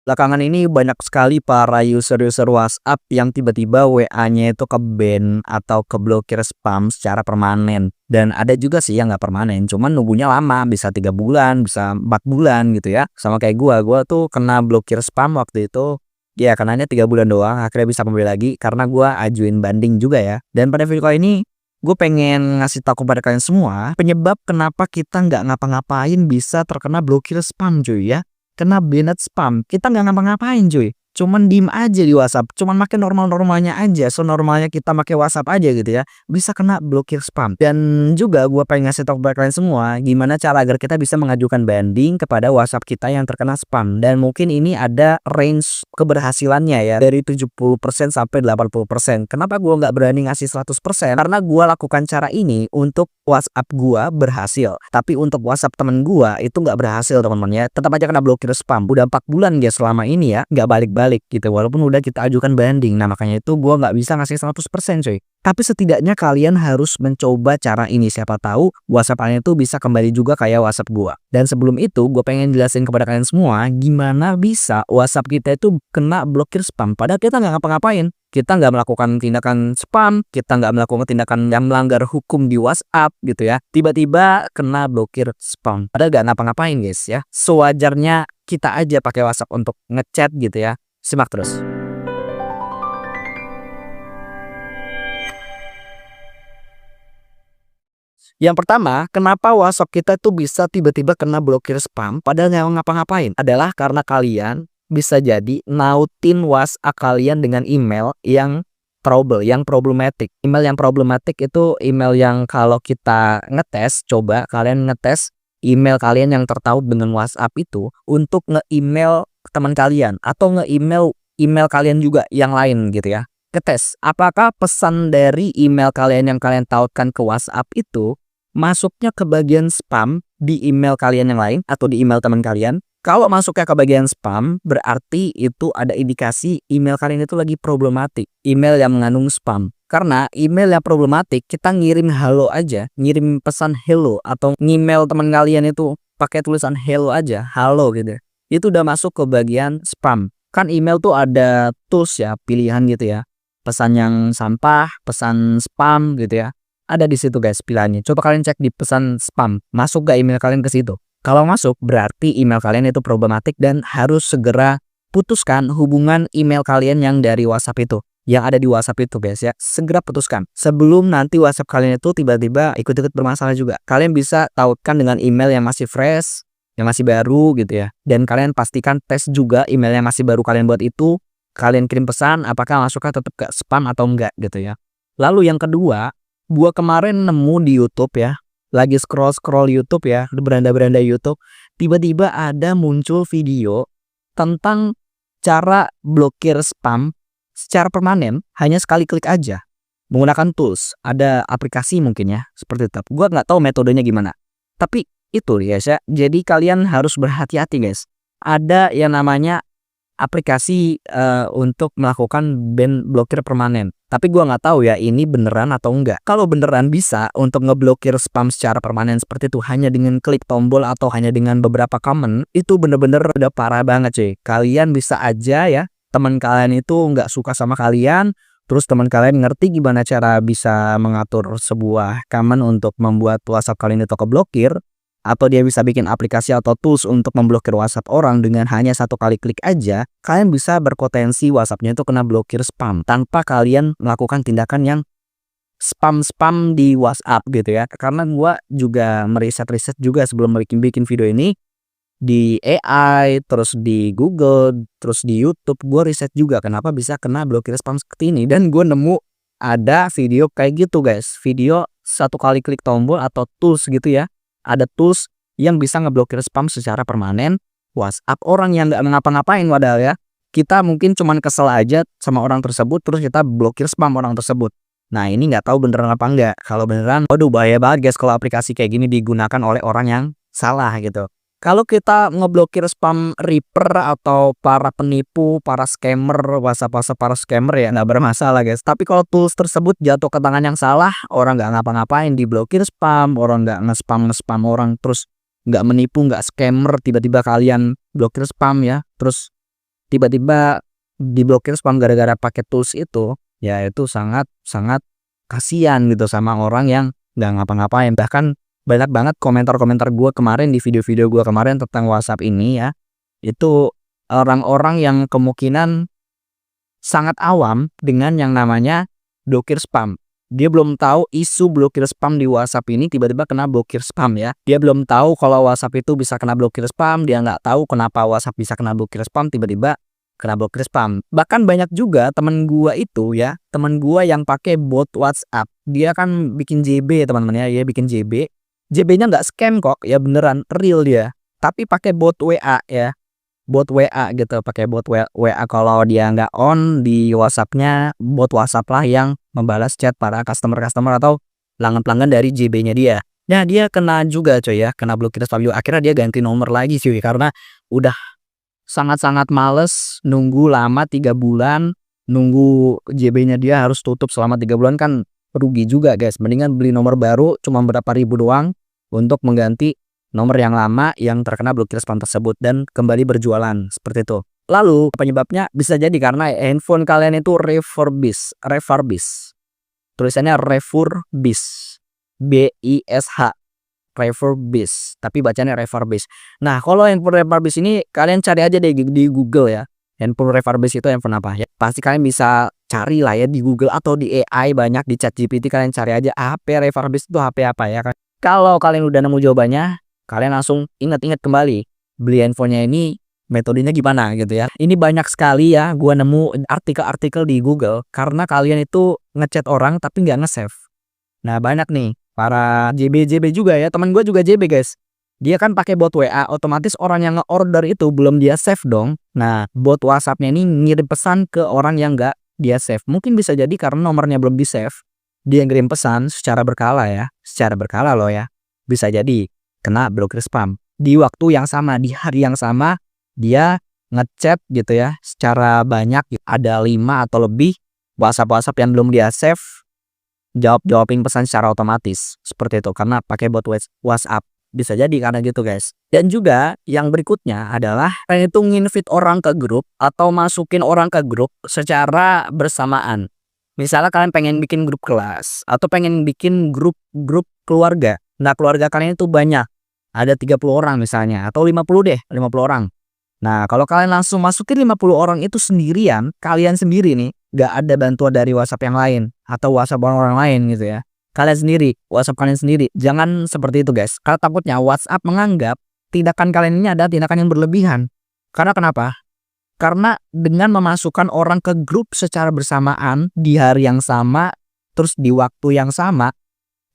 Belakangan ini banyak sekali para user-user WhatsApp yang tiba-tiba WA-nya itu ke-ban atau keblokir spam secara permanen. Dan ada juga sih yang nggak permanen, cuman nunggunya lama, bisa 3 bulan, bisa 4 bulan gitu ya. Sama kayak gua tuh kena blokir spam waktu itu, ya kenanya 3 bulan doang, akhirnya bisa kembali lagi karena gua ajuin banding juga ya. Dan pada video kali ini, gue pengen ngasih tahu kepada kalian semua, penyebab kenapa kita nggak ngapa-ngapain bisa terkena blokir spam cuy ya. Kena banned spam, kita nggak ngapa-ngapain cuy, cuman diem aja di WhatsApp, cuman make normal-normalnya aja, senormalnya kita make WhatsApp aja gitu ya, bisa kena blokir spam. Dan juga gue pengen ngasih tahu kepada kalian semua, gimana cara agar kita bisa mengajukan banding kepada WhatsApp kita yang terkena spam. Dan mungkin ini ada range keberhasilannya ya, dari 70% sampai 80%. Kenapa gue nggak berani ngasih 100%? Karena gue lakukan cara ini untuk WhatsApp gua berhasil, tapi untuk WhatsApp temen gua itu nggak berhasil teman-teman ya. Tetap aja kena blokir spam. Udah 4 bulan guys selama ini ya, nggak balik-balik gitu. Walaupun udah kita ajukan banding. Nah makanya itu gua nggak bisa ngasih 100% coy. Tapi setidaknya kalian harus mencoba cara ini. Siapa tahu WhatsApp kalian itu bisa kembali juga kayak WhatsApp gua. Dan sebelum itu gue pengen jelasin kepada kalian semua gimana bisa WhatsApp kita itu kena blokir spam. Padahal kita nggak ngapa-ngapain. Kita nggak melakukan tindakan spam, kita nggak melakukan tindakan yang melanggar hukum di WhatsApp gitu ya. Tiba-tiba kena blokir spam. Padahal nggak ngapa-ngapain guys ya. Sewajarnya kita aja pakai WhatsApp untuk ngechat gitu ya. Simak terus. Yang pertama, kenapa WhatsApp kita tuh bisa tiba-tiba kena blokir spam padahal nggak ngapa-ngapain? Adalah karena kalian bisa jadi nautin WhatsApp kalian dengan email yang yang problematik. Email yang problematik itu email yang kalau kita ngetes, coba kalian ngetes email kalian yang tertaut dengan WhatsApp itu untuk nge-email teman kalian atau nge-email email kalian juga yang lain gitu ya. Ketes, apakah pesan dari email kalian yang kalian tautkan ke WhatsApp itu masuknya ke bagian spam di email kalian yang lain atau di email teman kalian. Kalau masuknya ke bagian spam, berarti itu ada indikasi email kalian itu lagi problematik. Email yang mengandung spam. Karena email yang problematik, kita ngirim halo aja, ngirim pesan hello atau email teman kalian itu pakai tulisan hello aja, halo gitu. Itu udah masuk ke bagian spam. Kan email tuh ada tools ya, pilihan gitu ya. Pesan yang sampah, pesan spam gitu ya. Ada di situ guys pilihannya. Coba kalian cek di pesan spam, masuk gak email kalian ke situ? Kalau masuk berarti email kalian itu problematik dan harus segera putuskan hubungan email kalian yang dari WhatsApp itu. Yang ada di WhatsApp itu guys ya. Segera putuskan. Sebelum nanti WhatsApp kalian itu tiba-tiba ikut-ikut bermasalah juga. Kalian bisa tautkan dengan email yang masih fresh, yang masih baru gitu ya. Dan kalian pastikan tes juga email yang masih baru kalian buat itu. Kalian kirim pesan apakah masuknya tetap ke spam atau enggak gitu ya. Lalu yang kedua, gua kemarin nemu di YouTube ya. Lagi scroll YouTube ya, beranda-beranda YouTube, tiba-tiba ada muncul video tentang cara blokir spam secara permanen hanya sekali klik aja menggunakan tools, ada aplikasi mungkin ya seperti itu. Gua nggak tahu metodenya gimana, tapi itu guys ya. Jadi kalian harus berhati-hati guys. Ada yang namanya aplikasi untuk melakukan ban blokir permanen. Tapi gua nggak tahu ya ini beneran atau enggak. Kalau beneran bisa untuk ngeblokir spam secara permanen seperti itu hanya dengan klik tombol atau hanya dengan beberapa comment, itu bener-bener udah parah banget cuy. Kalian bisa aja ya, teman kalian itu nggak suka sama kalian, terus teman kalian ngerti gimana cara bisa mengatur sebuah comment untuk membuat WhatsApp kalian itu keblokir. Atau dia bisa bikin aplikasi atau tools untuk memblokir WhatsApp orang dengan hanya satu kali klik aja, kalian bisa berpotensi WhatsApp-nya itu kena blokir spam tanpa kalian melakukan tindakan yang spam-spam di WhatsApp gitu ya. Karena gua juga meriset-riset juga sebelum bikin video ini di AI, terus di Google, terus di YouTube, gua riset juga kenapa bisa kena blokir spam seperti ini. Dan gua nemu ada video kayak gitu guys, video satu kali klik tombol atau tools gitu ya. Ada tools yang bisa ngeblokir spam secara permanen WhatsApp orang yang nggak ngapa-ngapain padahal ya. Kita mungkin cuman kesel aja sama orang tersebut terus kita blokir spam orang tersebut. Nah ini nggak tahu beneran apa enggak. Kalau beneran, waduh bahaya banget guys kalau aplikasi kayak gini digunakan oleh orang yang salah gitu. Kalau kita ngeblokir spam reaper atau para penipu, para scammer, WhatsApp para scammer ya nggak bermasalah guys. Tapi kalau tools tersebut jatuh ke tangan yang salah, orang nggak ngapa-ngapain diblokir spam, orang nggak nge-spam orang terus nggak menipu, nggak scammer, tiba-tiba kalian blokir spam ya, terus tiba-tiba diblokir spam gara-gara pakai tools itu, ya itu sangat sangat kasihan gitu sama orang yang nggak ngapa-ngapain. Bahkan banyak banget komentar-komentar gue kemarin di video-video gue kemarin tentang WhatsApp ini ya, itu orang-orang yang kemungkinan sangat awam dengan yang namanya blokir spam. Dia belum tahu isu blokir spam di WhatsApp ini tiba-tiba kena blokir spam ya. Dia belum tahu kalau WhatsApp itu bisa kena blokir spam. Dia nggak tahu kenapa WhatsApp bisa kena blokir spam tiba-tiba kena blokir spam. Bahkan banyak juga temen gua itu ya, temen gua yang pakai bot WhatsApp. Dia kan bikin JB teman-teman ya, dia bikin JB. JB-nya nggak scam kok, ya beneran real dia. Tapi pakai bot WA ya. Bot WA gitu, pakai bot WA kalau dia nggak on di WhatsApp-nya, bot WhatsApp lah yang membalas chat para customer atau pelanggan-pelanggan dari JB-nya dia. Nah, dia kena juga coy ya, kena blokir spam juga. Akhirnya dia ganti nomor lagi cuy karena udah sangat-sangat males nunggu lama 3 bulan, nunggu JB-nya dia harus tutup selama 3 bulan kan rugi juga guys. Mendingan beli nomor baru cuma berapa ribu doang untuk mengganti nomor yang lama yang terkena blokir spam tersebut dan kembali berjualan seperti itu. Lalu penyebabnya bisa jadi karena handphone kalian itu refurbish. Tulisannya refurbish. BISH. Refurbish, tapi bacanya refurbish. Nah, kalau handphone refurbish ini kalian cari aja deh di Google ya. Handphone refurbish itu handphone apa ya? Pasti kalian bisa cari lah ya di Google atau di AI banyak di ChatGPT kalian cari aja HP refurbish itu HP apa ya kan. Kalau kalian udah nemu jawabannya, kalian langsung ingat-ingat kembali beli handphonenya ini metodenya gimana gitu ya. Ini banyak sekali ya gua nemu artikel-artikel di Google karena kalian itu ngechat orang tapi nggak nge-save. Nah, banyak nih para JB juga ya. Teman gua juga JB guys. Dia kan pakai bot WA, otomatis orang yang nge-order itu belum dia save dong. Nah, bot WhatsApp-nya ini ngirim pesan ke orang yang nggak dia save. Mungkin bisa jadi karena nomornya belum di save. Dia ngirim pesan secara berkala ya. Secara berkala loh ya. Bisa jadi kena blokir spam. Di waktu yang sama, di hari yang sama, dia ngechat gitu ya, secara banyak, ada 5 atau lebih WhatsApp yang belum dia save, jawabin pesan secara otomatis, seperti itu, karena pakai bot WhatsApp. Bisa jadi karena gitu guys. Dan juga yang berikutnya adalah kalian itu nginvite orang ke grup atau masukin orang ke grup secara bersamaan. Misalnya kalian pengen bikin grup kelas atau pengen bikin grup keluarga. Nah, keluarga kalian itu banyak. Ada 30 orang misalnya atau 50 deh, 50 orang. Nah, kalau kalian langsung masukin 50 orang itu sendirian, kalian sendiri nih, gak ada bantuan dari WhatsApp yang lain atau WhatsApp orang lain gitu ya. Kalian sendiri, WhatsApp kalian sendiri. Jangan seperti itu guys. Karena takutnya WhatsApp menganggap tindakan kalian ini ada tindakan yang berlebihan. Karena kenapa? Karena dengan memasukkan orang ke grup secara bersamaan di hari yang sama, terus di waktu yang sama,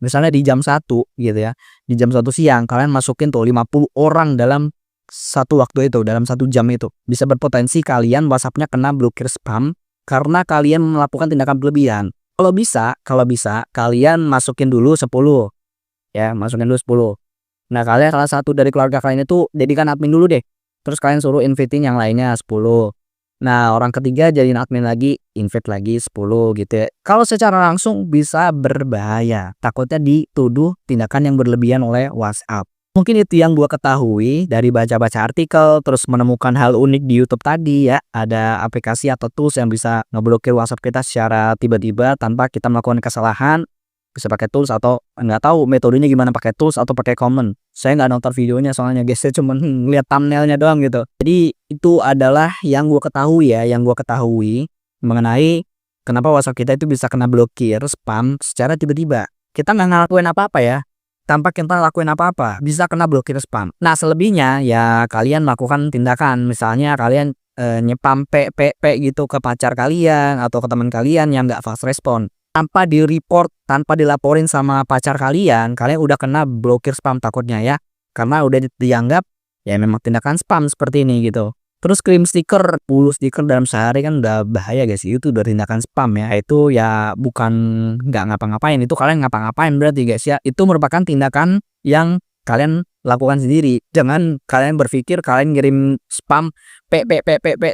misalnya di jam 1 gitu ya. Di jam 1 siang kalian masukin tuh 50 orang dalam satu waktu itu, dalam 1 jam itu. Bisa berpotensi kalian WhatsApp-nya kena blokir spam karena kalian melakukan tindakan berlebihan. Kalau bisa kalian masukin dulu 10. Ya, masukin dulu 10. Nah, kalian salah satu dari keluarga kalian itu jadikan admin dulu deh. Terus kalian suruh invite-in yang lainnya 10. Nah, orang ketiga jadiin admin lagi, invite lagi 10 gitu ya. Kalau secara langsung bisa berbahaya. Takutnya dituduh tindakan yang berlebihan oleh WhatsApp. Mungkin itu yang gua ketahui dari baca-baca artikel, terus menemukan hal unik di YouTube tadi ya. Ada aplikasi atau tools yang bisa ngeblokir WhatsApp kita secara tiba-tiba tanpa kita melakukan kesalahan. Bisa pakai tools atau nggak tahu metodenya gimana, pakai tools atau pakai comment. Saya nggak nonton videonya soalnya guys, saya cuma lihat thumbnailnya doang gitu. Jadi itu adalah yang gue ketahui ya, yang gue ketahui mengenai kenapa WhatsApp kita itu bisa kena blokir spam secara tiba-tiba. Kita nggak ngelakuin apa-apa ya, tanpa kita lakuin apa-apa bisa kena blokir spam. Nah, selebihnya ya kalian melakukan tindakan, misalnya kalian nyepam PPP gitu ke pacar kalian atau ke teman kalian yang nggak fast respon. Tanpa di report, tanpa dilaporin sama pacar kalian udah kena blokir spam takutnya ya. Karena udah dianggap ya memang tindakan spam seperti ini gitu. Terus kirim stiker, 10 stiker dalam sehari kan udah bahaya guys. Itu udah tindakan spam ya. Itu ya bukan nggak ngapa-ngapain, itu kalian ngapa-ngapain berarti guys ya. Itu merupakan tindakan yang kalian lakukan sendiri. Jangan kalian berpikir kalian ngirim spam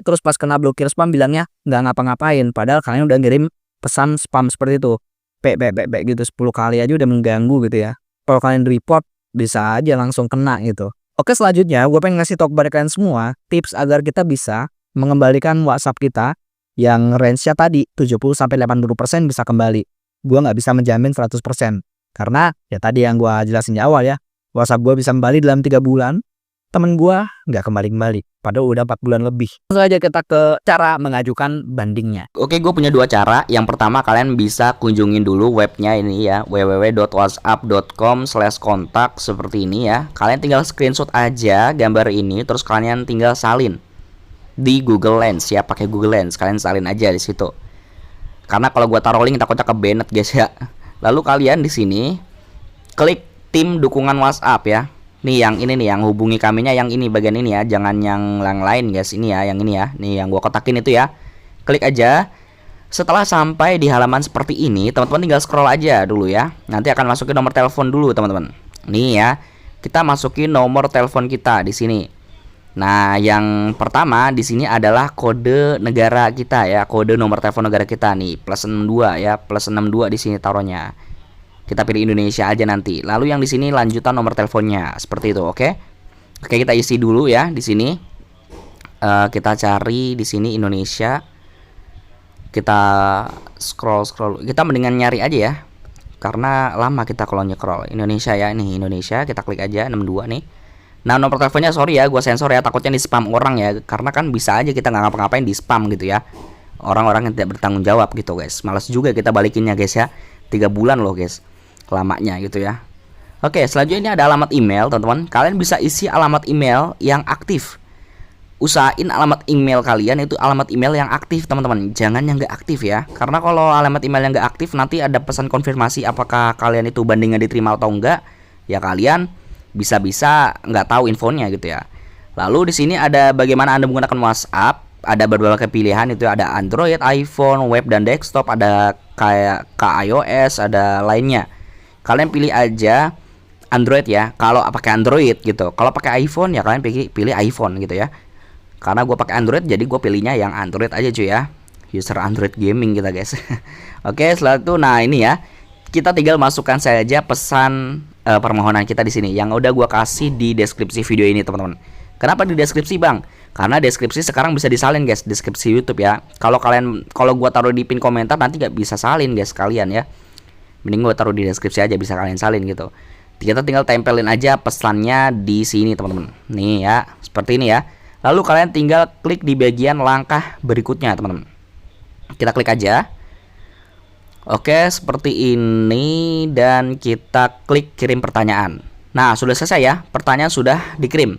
terus pas kena blokir spam bilangnya nggak ngapa-ngapain. Padahal kalian udah ngirim pesan spam seperti itu gitu 10 kali aja udah mengganggu gitu ya. Kalau kalian report bisa aja langsung kena gitu. Oke, selanjutnya gue pengen ngasih tau kepada kalian semua tips agar kita bisa mengembalikan WhatsApp kita yang range-nya tadi 70-80% bisa kembali. Gua nggak bisa menjamin 100%. Karena ya tadi yang gua jelasin di awal ya, WhatsApp gua bisa kembali dalam 3 bulan, temen gua nggak kembali-kembali. Padahal udah 4 bulan lebih. Langsung aja kita ke cara mengajukan bandingnya. Oke, gue punya 2 cara. Yang pertama, kalian bisa kunjungin dulu webnya ini ya, www.whatsapp.com/kontak seperti ini ya. Kalian tinggal screenshot aja gambar ini, terus kalian tinggal salin di Google Lens ya, pakai Google Lens. Kalian salin aja di situ. Karena kalau gua taruh link takutnya kebanet guys ya. Lalu kalian di sini klik tim dukungan WhatsApp ya. Nih yang ini nih, yang hubungi kaminya yang ini, bagian ini ya, jangan yang lain guys. Ini ya, yang ini ya. Nih yang gua kotakin itu ya. Klik aja. Setelah sampai di halaman seperti ini, teman-teman tinggal scroll aja dulu ya. Nanti akan masukin nomor telepon dulu teman-teman. Nih ya, kita masukin nomor telepon kita di sini. Nah, yang pertama di sini adalah kode negara kita ya, kode nomor telepon negara kita nih, +62 ya, +62 di sini taruhnya. Kita pilih Indonesia aja nanti. Lalu yang di sini lanjutan nomor teleponnya, seperti itu, oke? Oke, kita isi dulu ya di sini. Kita cari di sini Indonesia. Kita scroll, kita mendingan nyari aja ya, karena lama kita kalau nyekrol. Indonesia ya, ini Indonesia, kita klik aja 62 nih. Nah, nomor teleponnya sorry ya, gue sensor ya, takutnya di spam orang ya, karena kan bisa aja kita nggak ngapa-ngapain di spam gitu ya, orang-orang yang tidak bertanggung jawab gitu guys. Males juga kita balikinnya guys ya, 3 bulan loh guys lamanya gitu ya. Oke, selanjutnya ini ada alamat email teman-teman. Kalian bisa isi alamat email yang aktif. Usahain alamat email kalian itu alamat email yang aktif teman-teman, jangan yang nggak aktif ya, karena kalau alamat email yang nggak aktif nanti ada pesan konfirmasi apakah kalian itu bandingnya diterima atau enggak ya, kalian bisa-bisa nggak tahu infonya gitu ya. Lalu di sini ada bagaimana Anda menggunakan WhatsApp, ada berbagai pilihan itu, ada Android, iPhone, web dan desktop, ada kayak iOS, ada lainnya. Kalian pilih aja Android ya, kalau pakai Android gitu. Kalau pakai iPhone ya kalian pilih iPhone gitu ya. Karena gue pakai Android jadi gue pilihnya yang Android aja cuy ya. User Android gaming kita guys. Oke, setelah itu nah ini ya. Kita tinggal masukkan saja pesan permohonan kita di sini yang udah gua kasih di deskripsi video ini teman-teman. Kenapa di deskripsi bang? Karena deskripsi sekarang bisa disalin guys, deskripsi YouTube ya. Kalau gua taruh di pin komentar nanti gak bisa salin guys kalian ya. Mending gua taruh di deskripsi aja, bisa kalian salin gitu. Kita tinggal tempelin aja pesannya di sini teman-teman. Nih ya, seperti ini ya. Lalu kalian tinggal klik di bagian langkah berikutnya teman-teman. Kita klik aja. Oke, seperti ini dan kita klik kirim pertanyaan. Nah, sudah selesai ya, pertanyaan sudah dikirim.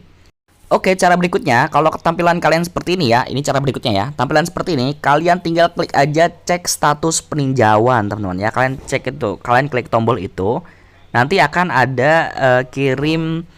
Oke, cara berikutnya, kalau tampilan kalian seperti ini ya, ini cara berikutnya ya. Tampilan seperti ini, kalian tinggal klik aja cek status peninjauan, teman-teman ya. Kalian cek itu, kalian klik tombol itu, nanti akan ada kirim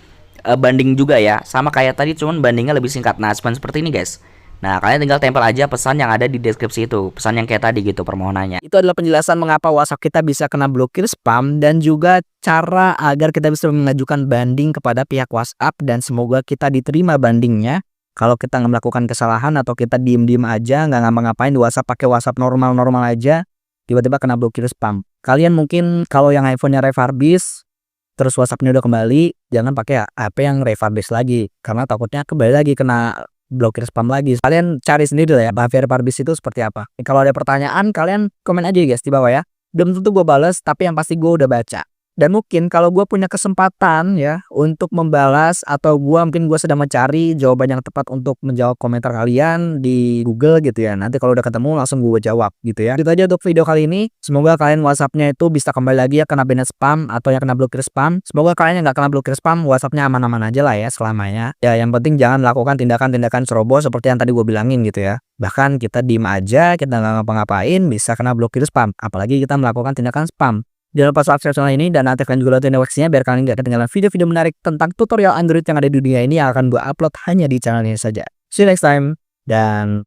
banding juga ya. Sama kayak tadi, cuman bandingnya lebih singkat. Nah, seperti ini guys. Nah, kalian tinggal tempel aja pesan yang ada di deskripsi itu, pesan yang kayak tadi gitu permohonannya. Itu adalah penjelasan mengapa WhatsApp kita bisa kena blokir spam dan juga cara agar kita bisa mengajukan banding kepada pihak WhatsApp dan semoga kita diterima bandingnya. Kalau kita nggak melakukan kesalahan atau kita diem-diem aja nggak ngapa-ngapain di WhatsApp, pakai WhatsApp normal-normal aja, tiba-tiba kena blokir spam. Kalian mungkin kalau yang iPhone-nya refurbish terus WhatsApp-nya udah kembali, jangan pakai HP yang refurbish lagi karena takutnya kembali lagi kena blokir spam lagi. Kalian cari sendiri lah ya, behavior refurbish itu seperti apa. Kalau ada pertanyaan, kalian komen aja guys di bawah ya. Belum tentu gue bales, tapi yang pasti gue udah baca. Dan mungkin kalau gue punya kesempatan ya untuk membalas atau mungkin gue sedang mencari jawaban yang tepat untuk menjawab komentar kalian di Google gitu ya. Nanti kalau udah ketemu langsung gue jawab gitu ya. Itu aja untuk video kali ini. Semoga kalian WhatsApp-nya itu bisa kembali lagi ya kena banned spam atau yang kena blokir spam. Semoga kalian yang nggak kena blokir spam, WhatsApp-nya aman-aman aja lah ya selamanya. Ya yang penting jangan lakukan tindakan-tindakan ceroboh seperti yang tadi gue bilangin gitu ya. Bahkan kita diem aja, kita nggak ngapa-ngapain bisa kena blokir spam. Apalagi kita melakukan tindakan spam. Jangan lupa subscribe channel ini dan aktifkan juga lonceng notifikasinya biar kalian gak ketinggalan video-video menarik tentang tutorial Android yang ada di dunia ini yang akan gue upload hanya di channel ini saja. See you next time dan